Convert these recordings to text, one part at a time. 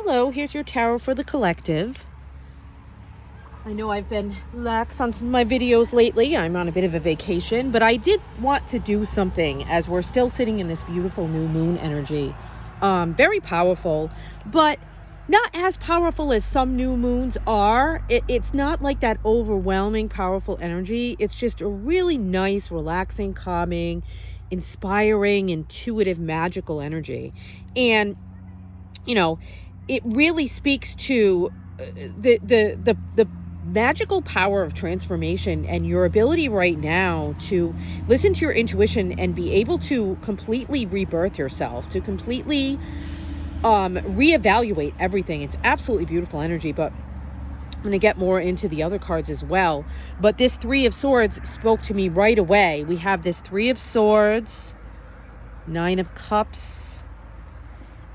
Hello, here's your tarot for the collective. I know I've been lax on some of my videos lately. I'm on a bit of a vacation, but I did want to do something as we're still sitting in this beautiful new moon energy. Very powerful, but not as powerful as some new moons are. It's not like that overwhelming, powerful energy. It's just a really nice, relaxing, calming, inspiring, intuitive, magical energy. And, it really speaks to the magical power of transformation and your ability right now to listen to your intuition and be able to completely rebirth yourself, to completely reevaluate everything. It's absolutely beautiful energy, but I'm going to get more into the other cards as well. But this Three of Swords spoke to me right away. We have this Three of Swords, Nine of Cups,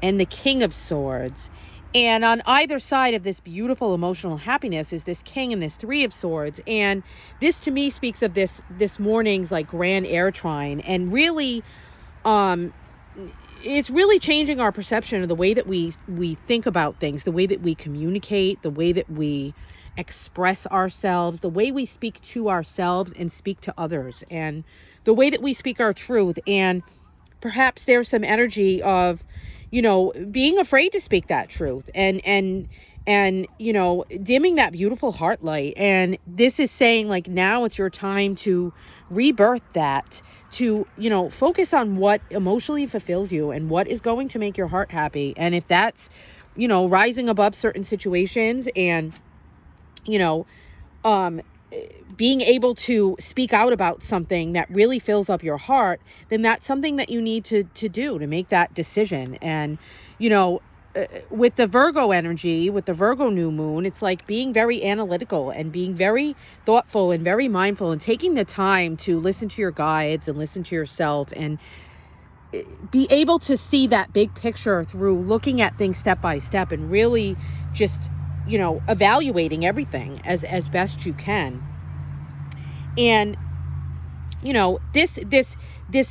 and the King of Swords. And on either side of this beautiful emotional happiness is this King and this Three of Swords. And this to me speaks of this morning's like grand air trine. And really, it's really changing our perception of the way that we think about things, the way that we communicate, the way that we express ourselves, the way we speak to ourselves and speak to others, and the way that we speak our truth. And perhaps there's some energy of, being afraid to speak that truth and dimming that beautiful heart light. And this is saying like, now it's your time to rebirth that, to, focus on what emotionally fulfills you and what is going to make your heart happy. And if that's, rising above certain situations and, being able to speak out about something that really fills up your heart, then that's something that you need to do to make that decision. And, with the Virgo energy, with the Virgo new moon, it's like being very analytical and being very thoughtful and very mindful and taking the time to listen to your guides and listen to yourself and be able to see that big picture through looking at things step by step and really just, evaluating everything as best you can. And, this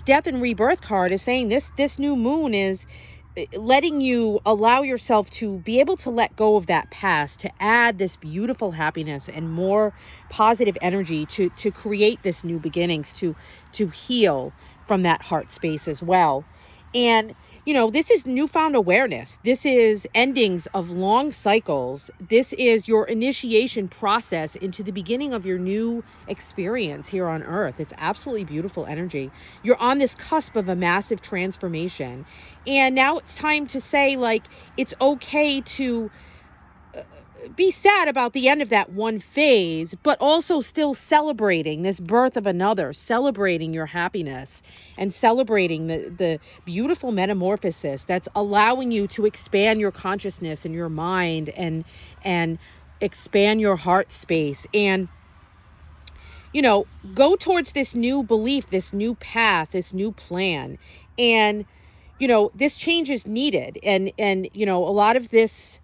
death and rebirth card is saying this new moon is letting you allow yourself to be able to let go of that past, to add this beautiful happiness and more positive energy to create this new beginnings, to heal from that heart space as well. And, this is newfound awareness. This is endings of long cycles. This is your initiation process into the beginning of your new experience here on Earth. It's absolutely beautiful energy. You're on this cusp of a massive transformation. And now it's time to say, like, it's okay to be sad about the end of that one phase, but also still celebrating this birth of another, celebrating your happiness and celebrating the beautiful metamorphosis that's allowing you to expand your consciousness and your mind and expand your heart space and, go towards this new belief, this new path, this new plan. And, this change is needed. And, a lot of this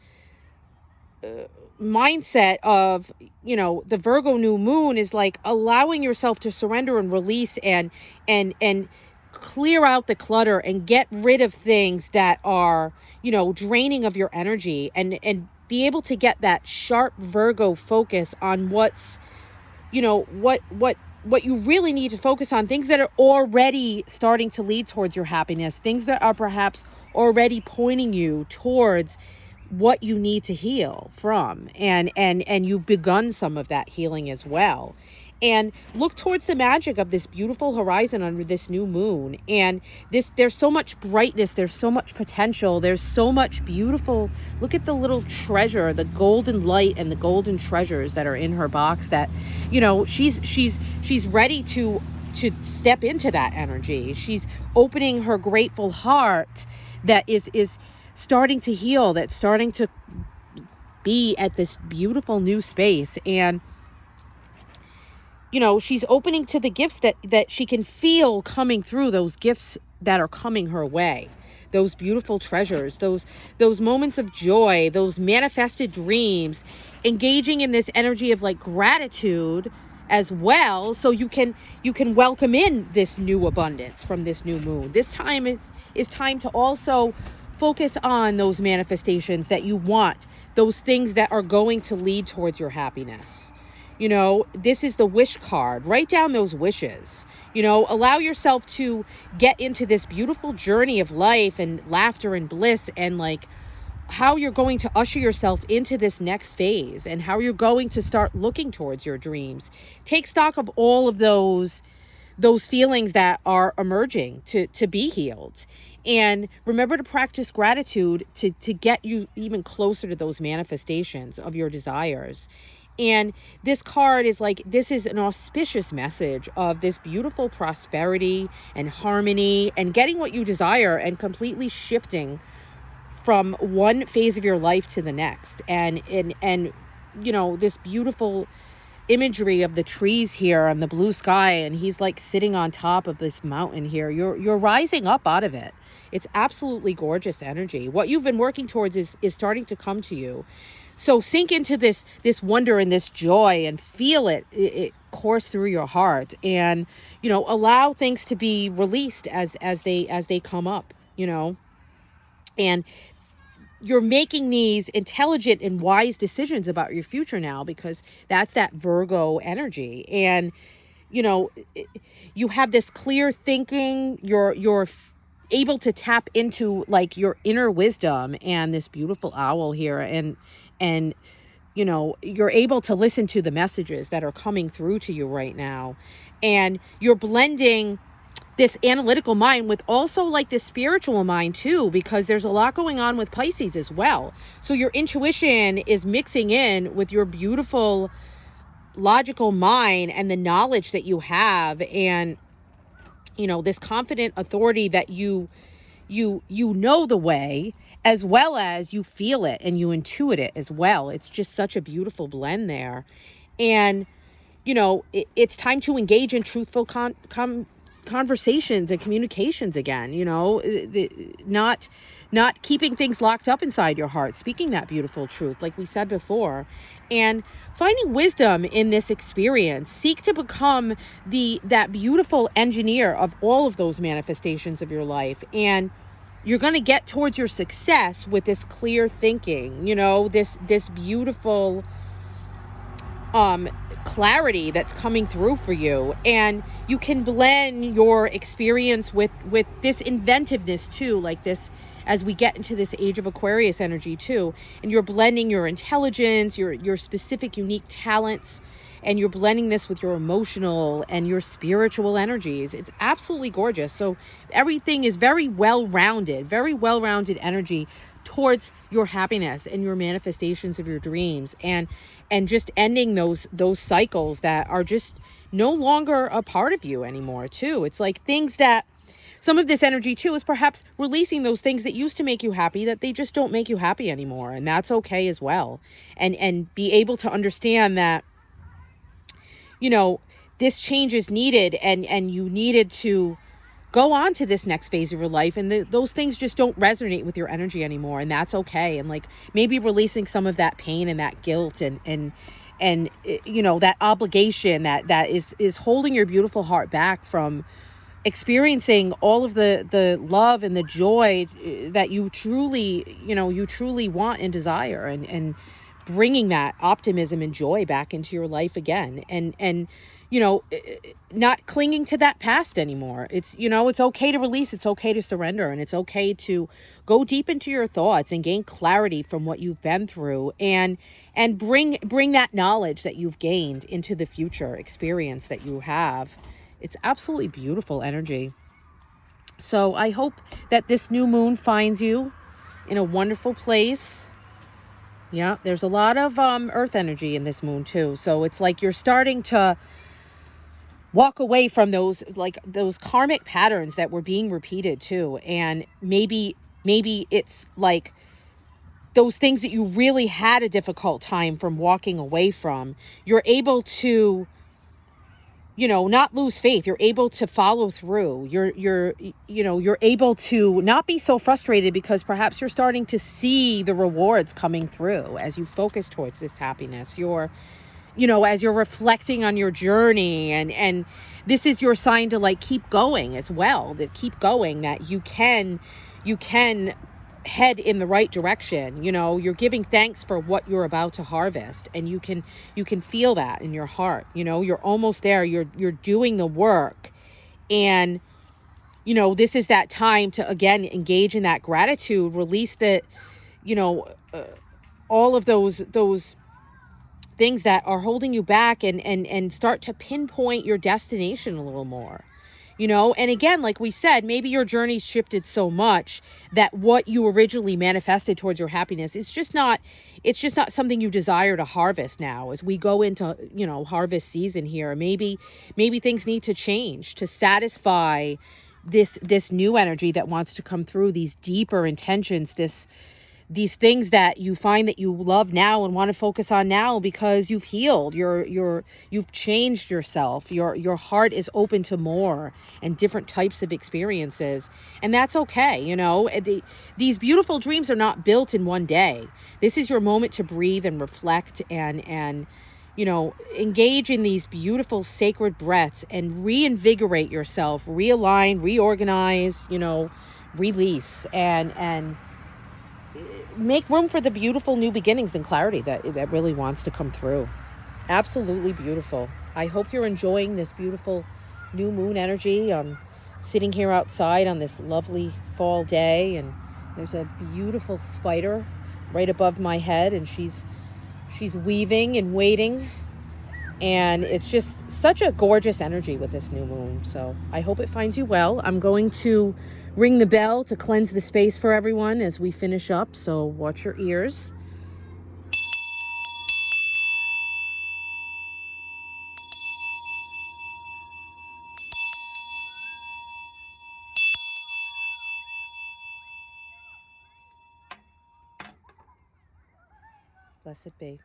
mindset of, the Virgo new moon is like allowing yourself to surrender and release and clear out the clutter and get rid of things that are, draining of your energy and be able to get that sharp Virgo focus on what's, what you really need to focus on, things that are already starting to lead towards your happiness, things that are perhaps already pointing you towards what you need to heal from. And you've begun some of that healing as well. And look towards the magic of this beautiful horizon under this new moon. And there's so much brightness, there's so much potential, there's so much beautiful, look at the little treasure, the golden light and the golden treasures that are in her box that, she's ready to step into that energy. She's opening her grateful heart that is starting to heal, that's starting to be at this beautiful new space. And, she's opening to the gifts that she can feel coming through, those gifts that are coming her way, those beautiful treasures, those moments of joy, those manifested dreams, engaging in this energy of like gratitude as well. So you can welcome in this new abundance from this new moon. This time is time to also focus on those manifestations that you want, those things that are going to lead towards your happiness. You know, this is the wish card. Write down those wishes. You know, allow yourself to get into this beautiful journey of life and laughter and bliss, and like how you're going to usher yourself into this next phase and how you're going to start looking towards your dreams. Take stock of all of those feelings that are emerging to be healed. And remember to practice gratitude to get you even closer to those manifestations of your desires. And this card is like, this is an auspicious message of this beautiful prosperity and harmony and getting what you desire and completely shifting from one phase of your life to the next. And you know, this beautiful imagery of the trees here and the blue sky, and he's like sitting on top of this mountain here. You're rising up out of it. It's absolutely gorgeous energy. What you've been working towards is starting to come to you. So sink into this wonder and this joy and feel it course through your heart, and you know, allow things to be released as they come up, you know. And you're making these intelligent and wise decisions about your future now, because that's that Virgo energy. And you know, you have this clear thinking. You're able to tap into like your inner wisdom, and this beautiful owl here, and you know, you're able to listen to the messages that are coming through to you right now. And you're blending this analytical mind with also like this spiritual mind too, because there's a lot going on with Pisces as well. So your intuition is mixing in with your beautiful logical mind and the knowledge that you have, and you know, this confident authority that you know the way, as well as you feel it and you intuit it as well. It's just such a beautiful blend there. And you know, it's time to engage in truthful conversations and communications again. You know, not keeping things locked up inside your heart, speaking that beautiful truth, like we said before, and finding wisdom in this experience. Seek to become that beautiful engineer of all of those manifestations of your life, and you're going to get towards your success with this clear thinking. You know, this beautiful clarity that's coming through for you. And you can blend your experience with this inventiveness too, like this, as we get into this age of Aquarius energy too. And you're blending your intelligence, your specific unique talents, and you're blending this with your emotional and your spiritual energies. It's absolutely gorgeous. So everything is very well-rounded energy towards your happiness and your manifestations of your dreams, and just ending those cycles that are just no longer a part of you anymore too. It's like things that, some of this energy too is perhaps releasing those things that used to make you happy, that they just don't make you happy anymore. And that's okay as well. And be able to understand that, you know, this change is needed, and you needed to go on to this next phase of your life, and those things just don't resonate with your energy anymore, and that's okay. And like maybe releasing some of that pain and that guilt and you know, that obligation that is holding your beautiful heart back from experiencing all of the love and the joy that you truly want and desire, and bringing that optimism and joy back into your life again, and you know, not clinging to that past anymore. It's, you know, it's okay to release, it's okay to surrender, and it's okay to go deep into your thoughts and gain clarity from what you've been through, and bring that knowledge that you've gained into the future experience that you have. It's absolutely beautiful energy. So I hope that this new moon finds you in a wonderful place. Yeah, there's a lot of earth energy in this moon too. So it's like you're starting to walk away from those karmic patterns that were being repeated too. And maybe it's like those things that you really had a difficult time from walking away from. You're able to, you know, not lose faith. You're able to follow through. You're able to not be so frustrated, because perhaps you're starting to see the rewards coming through as you focus towards this happiness. As you're reflecting on your journey, and this is your sign to like keep going as well, that keep going, that you can head in the right direction. You know, you're giving thanks for what you're about to harvest, and you can feel that in your heart. You know, you're almost there. You're doing the work. And you know, this is that time to again engage in that gratitude, release the, you know, all of those things that are holding you back, and start to pinpoint your destination a little more. You know, and again, like we said, maybe your journey's shifted so much that what you originally manifested towards your happiness, it's just not something you desire to harvest now as we go into, you know, harvest season here. Maybe things need to change to satisfy this new energy that wants to come through, these deeper intentions, these things that you find that you love now and want to focus on now because you've healed, you've changed yourself, your heart is open to more and different types of experiences, and that's okay. You know, these beautiful dreams are not built in one day. This is your moment to breathe and reflect, and you know, engage in these beautiful sacred breaths and reinvigorate yourself, realign, reorganize, you know, release, and make room for the beautiful new beginnings and clarity that really wants to come through. Absolutely beautiful. I hope you're enjoying this beautiful new moon energy. I'm sitting here outside on this lovely fall day, and there's a beautiful spider right above my head, and she's weaving and waiting, and it's just such a gorgeous energy with this new moon. So I hope it finds you well. I'm going to ring the bell to cleanse the space for everyone as we finish up, so watch your ears. Blessed be.